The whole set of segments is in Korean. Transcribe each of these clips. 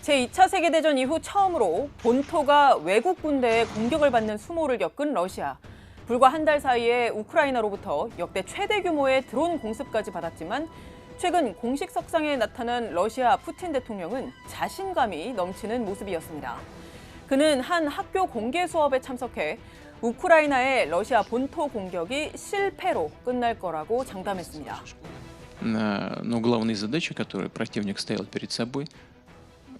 제2차 세계대전 이후 처음으로 본토가 외국 군대의 공격을 받는 수모를 겪은 러시아. 불과 한 달 사이에 우크라이나로부터 역대 최대 규모의 드론 공습까지 받았지만 최근 공식 석상에 나타난 러시아 푸틴 대통령은 자신감이 넘치는 모습이었습니다. 그는 한 학교 공개 수업에 참석해 우크라이나의 러시아 본토 공격이 실패로 끝날 거라고 장담했습니다. Но главные задачи, которые противник ставил перед собой,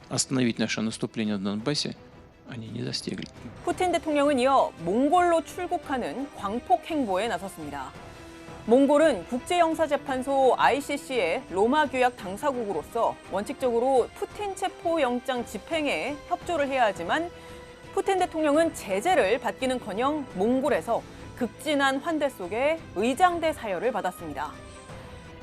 остановить наше наступление на Донбассе, они не достигли. 푸틴 대통령은 이어 몽골로 출국하는 광폭 행보에 나섰습니다. 몽골은 국제형사재판소 ICC의 로마 규약 당사국으로서 원칙적으로 푸틴 체포 영장 집행에 협조를 해야 하지만 푸틴 대통령은 제재를 받기는커녕 몽골에서 극진한 환대 속에 의장대 사열을 받았습니다.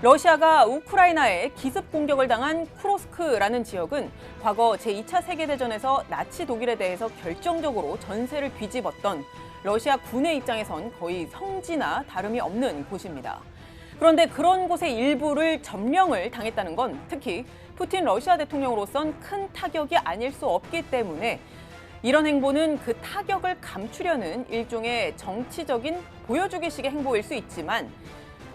러시아가 우크라이나에 기습 공격을 당한 쿠로스크라는 지역은 과거 제2차 세계대전에서 나치 독일에 대해서 결정적으로 전세를 뒤집었던 러시아 군의 입장에선 거의 성지나 다름이 없는 곳입니다. 그런데 그런 곳의 일부를 점령을 당했다는 건 특히 푸틴 러시아 대통령으로선 큰 타격이 아닐 수 없기 때문에 이런 행보는 그 타격을 감추려는 일종의 정치적인 보여주기식의 행보일 수 있지만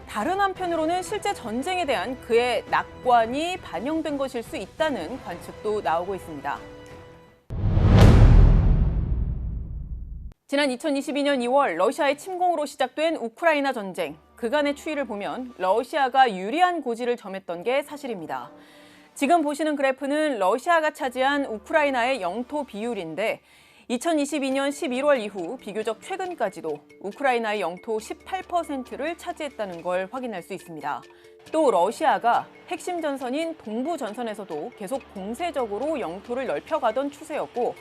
다른 한편으로는 실제 전쟁에 대한 그의 낙관이 반영된 것일 수 있다는 관측도 나오고 있습니다. 지난 2022년 2월 러시아의 침공으로 시작된 우크라이나 전쟁. 그간의 추이를 보면 러시아가 유리한 고지를 점했던 게 사실입니다. 지금 보시는 그래프는 러시아가 차지한 우크라이나의 영토 비율인데 2022년 11월 이후 비교적 최근까지도 우크라이나의 영토 18%를 차지했다는 걸 확인할 수 있습니다. 또 러시아가 핵심 전선인 동부 전선에서도 계속 공세적으로 영토를 넓혀가던 추세였고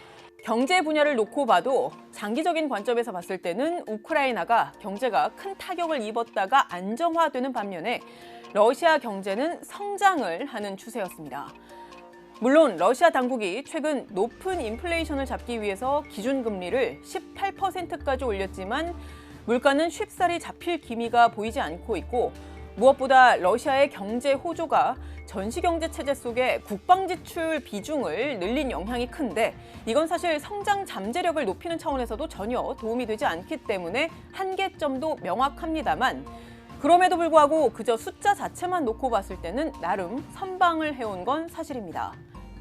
경제 분야를 놓고 봐도 장기적인 관점에서 봤을 때는 우크라이나가 경제가 큰 타격을 입었다가 안정화되는 반면에 러시아 경제는 성장을 하는 추세였습니다. 물론 러시아 당국이 최근 높은 인플레이션을 잡기 위해서 기준금리를 18%까지 올렸지만 물가는 쉽사리 잡힐 기미가 보이지 않고 있고 무엇보다 러시아의 경제 호조가 전시경제 체제 속에 국방지출 비중을 늘린 영향이 큰데 이건 사실 성장 잠재력을 높이는 차원에서도 전혀 도움이 되지 않기 때문에 한계점도 명확합니다만 그럼에도 불구하고 그저 숫자 자체만 놓고 봤을 때는 나름 선방을 해온 건 사실입니다.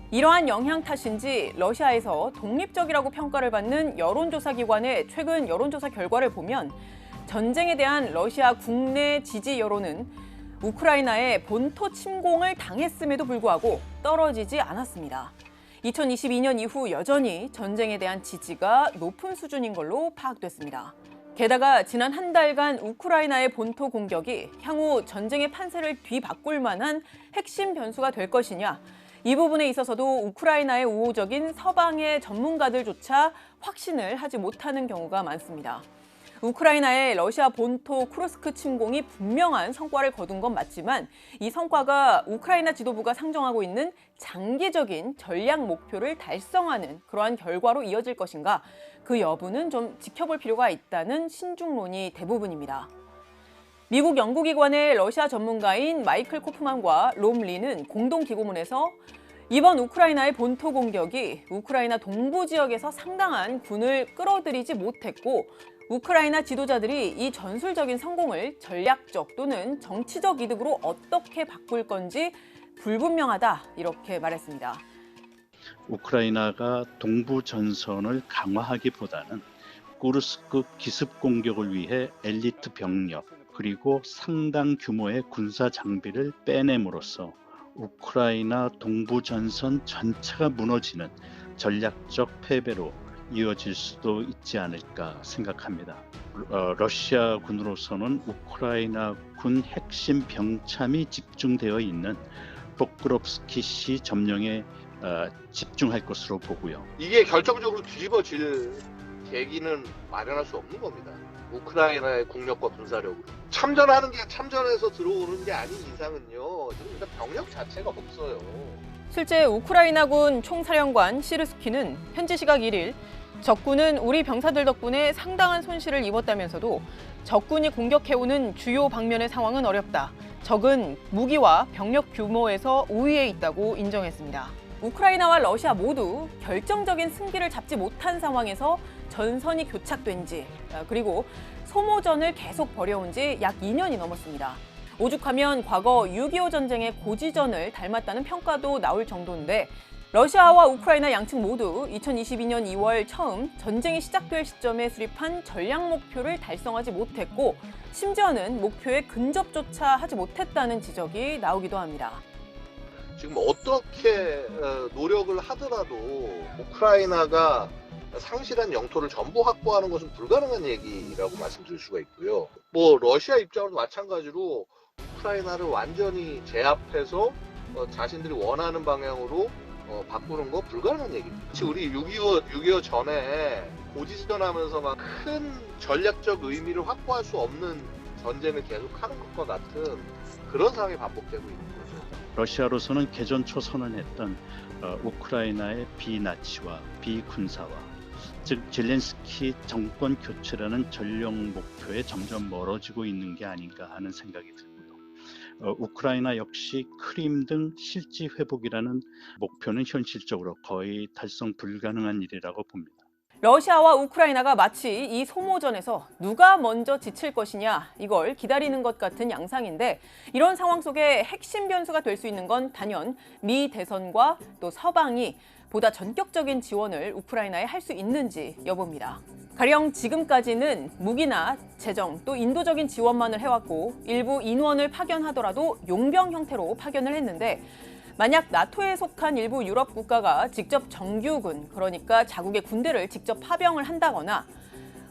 이러한 영향 탓인지 러시아에서 독립적이라고 평가를 받는 여론조사 기관의 최근 여론조사 결과를 보면 전쟁에 대한 러시아 국내 지지 여론은 우크라이나의 본토 침공을 당했음에도 불구하고 떨어지지 않았습니다. 2022년 이후 여전히 전쟁에 대한 지지가 높은 수준인 걸로 파악됐습니다. 게다가 지난 한 달간 우크라이나의 본토 공격이 향후 전쟁의 판세를 뒤바꿀 만한 핵심 변수가 될 것이냐, 이 부분에 있어서도 우크라이나의 우호적인 서방의 전문가들조차 확신을 하지 못하는 경우가 많습니다. 우크라이나의 러시아 본토 쿠르스크 침공이 분명한 성과를 거둔 건 맞지만 이 성과가 우크라이나 지도부가 상정하고 있는 장기적인 전략 목표를 달성하는 그러한 결과로 이어질 것인가, 그 여부는 좀 지켜볼 필요가 있다는 신중론이 대부분입니다. 미국 연구기관의 러시아 전문가인 마이클 코프만과 롬 리는 공동 기고문에서 이번 우크라이나의 본토 공격이 우크라이나 동부 지역에서 상당한 군을 끌어들이지 못했고 우크라이나 지도자들이 이 전술적인 성공을 전략적 또는 정치적 이득으로 어떻게 바꿀 건지 불분명하다, 이렇게 말했습니다. 우크라이나가 동부 전선을 강화하기보다는 쿠르스크 기습 공격을 위해 엘리트 병력 그리고 상당 규모의 군사 장비를 빼냄으로써 우크라이나 동부 전선 전체가 무너지는 전략적 패배로 이어질 수도 있지 않을까 생각합니다. 러시아 군으로서는 우크라이나 군 핵심 병참이 집중되어 있는 포크롭스키시 점령에 집중할 것으로 보고요. 이게 결정적으로 뒤집어질 계기는 마련할 수 없는 겁니다. 우크라이나의 국력과 군사력으로 참전하는 게 참전해서 들어오는 게 아닌 이상은요, 지금 일단 병력 자체가 없어요. 실제 우크라이나군 총사령관 시르스키는 현지 시각 1일 적군은 우리 병사들 덕분에 상당한 손실을 입었다면서도 적군이 공격해오는 주요 방면의 상황은 어렵다. 적은 무기와 병력 규모에서 우위에 있다고 인정했습니다. 우크라이나와 러시아 모두 결정적인 승기를 잡지 못한 상황에서 전선이 교착된 지, 그리고 소모전을 계속 벌여온 지 약 2년이 넘었습니다. 오죽하면 과거 6.25 전쟁의 고지전을 닮았다는 평가도 나올 정도인데, 러시아와 우크라이나 양측 모두 2022년 2월 처음 전쟁이 시작될 시점에 수립한 전략 목표를 달성하지 못했고, 심지어는 목표에 근접조차 하지 못했다는 지적이 나오기도 합니다. 지금 어떻게 노력을 하더라도 우크라이나가 상실한 영토를 전부 확보하는 것은 불가능한 얘기라고 말씀드릴 수가 있고요. 뭐 러시아 입장으로도 마찬가지로 우크라이나를 완전히 제압해서 자신들이 원하는 방향으로 바꾸는 거 불가능한 얘기입니다. 우리 6.25 전에 고지전하면서 막 큰 전략적 의미를 확보할 수 없는 전쟁을 계속하는 것과 같은 그런 상황이 반복되고 있는 거죠. 러시아로서는 개전 초 선언했던 우크라이나의 비나치와 비군사화, 즉 젤렌스키 정권 교체라는 전력 목표에 점점 멀어지고 있는 게 아닌가 하는 생각이 들고요. 우크라이나 역시 크림 등 실지 회복이라는 목표는 현실적으로 거의 달성 불가능한 일이라고 봅니다. 러시아와 우크라이나가 마치 이 소모전에서 누가 먼저 지칠 것이냐, 이걸 기다리는 것 같은 양상인데, 이런 상황 속에 핵심 변수가 될 수 있는 건 단연 미 대선과 또 서방이 보다 전격적인 지원을 우크라이나에 할 수 있는지 여부입니다. 가령 지금까지는 무기나 재정 또 인도적인 지원만을 해왔고, 일부 인원을 파견하더라도 용병 형태로 파견을 했는데, 만약 나토에 속한 일부 유럽 국가가 직접 정규군, 그러니까 자국의 군대를 직접 파병을 한다거나,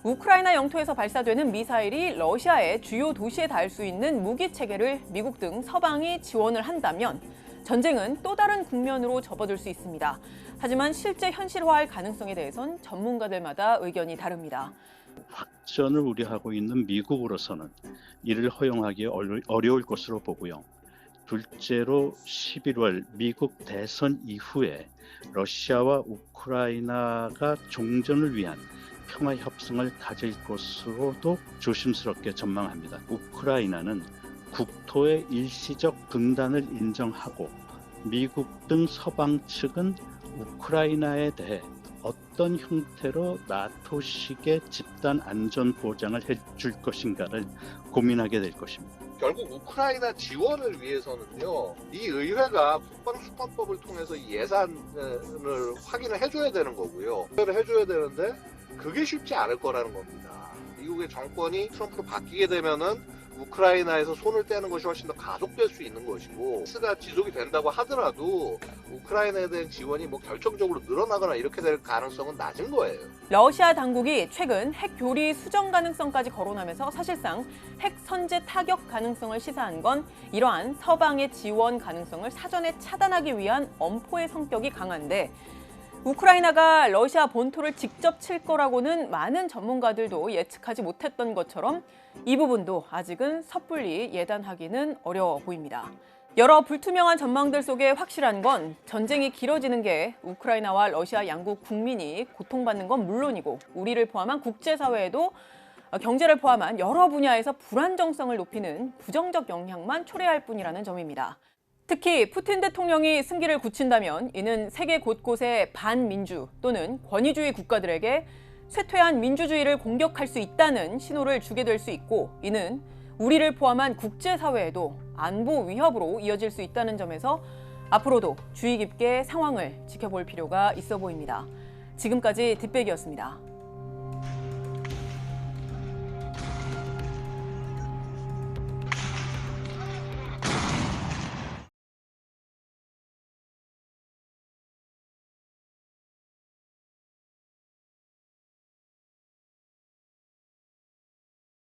우크라이나 영토에서 발사되는 미사일이 러시아의 주요 도시에 닿을 수 있는 무기 체계를 미국 등 서방이 지원을 한다면 전쟁은 또 다른 국면으로 접어들 수 있습니다. 하지만 실제 현실화할 가능성에 대해선 전문가들마다 의견이 다릅니다. 확전을 우려하고 있는 미국으로서는 이를 허용하기 어려울 것으로 보고요. 둘째로 11월 미국 대선 이후에 러시아와 우크라이나가 종전을 위한 평화 협상을 가질 것으로도 조심스럽게 전망합니다. 우크라이나는 국토의 일시적 분단을 인정하고 미국 등 서방 측은 우크라이나에 대해 어떤 형태로 나토식의 집단 안전 보장을 해줄 것인가를 고민하게 될 것입니다. 결국 우크라이나 지원을 위해서는요, 이 의회가 국방수판법을 통해서 이 예산을 확인을 해줘야 되는 거고요. 해줘야 되는데 그게 쉽지 않을 거라는 겁니다. 미국의 정권이 트럼프로 바뀌게 되면은 우크라이나에서 손을 떼는 것이 훨씬 더 가속될 수 있는 것이고, 스가 지속이 된다고 하더라도 우크라이나에 대한 지원이 뭐 결정적으로 늘어나거나 이렇게 될 가능성은 낮은 거예요. 러시아 당국이 최근 핵 교리 수정 가능성까지 거론하면서 사실상 핵 선제 타격 가능성을 시사한 건 이러한 서방의 지원 가능성을 사전에 차단하기 위한 엄포의 성격이 강한데, 우크라이나가 러시아 본토를 직접 칠 거라고는 많은 전문가들도 예측하지 못했던 것처럼 이 부분도 아직은 섣불리 예단하기는 어려워 보입니다. 여러 불투명한 전망들 속에 확실한 건 전쟁이 길어지는 게 우크라이나와 러시아 양국 국민이 고통받는 건 물론이고, 우리를 포함한 국제사회에도 경제를 포함한 여러 분야에서 불안정성을 높이는 부정적 영향만 초래할 뿐이라는 점입니다. 특히 푸틴 대통령이 승기를 굳힌다면 이는 세계 곳곳의 반민주 또는 권위주의 국가들에게 쇠퇴한 민주주의를 공격할 수 있다는 신호를 주게 될 수 있고, 이는 우리를 포함한 국제사회에도 안보 위협으로 이어질 수 있다는 점에서 앞으로도 주의 깊게 상황을 지켜볼 필요가 있어 보입니다. 지금까지 뒷백이었습니다.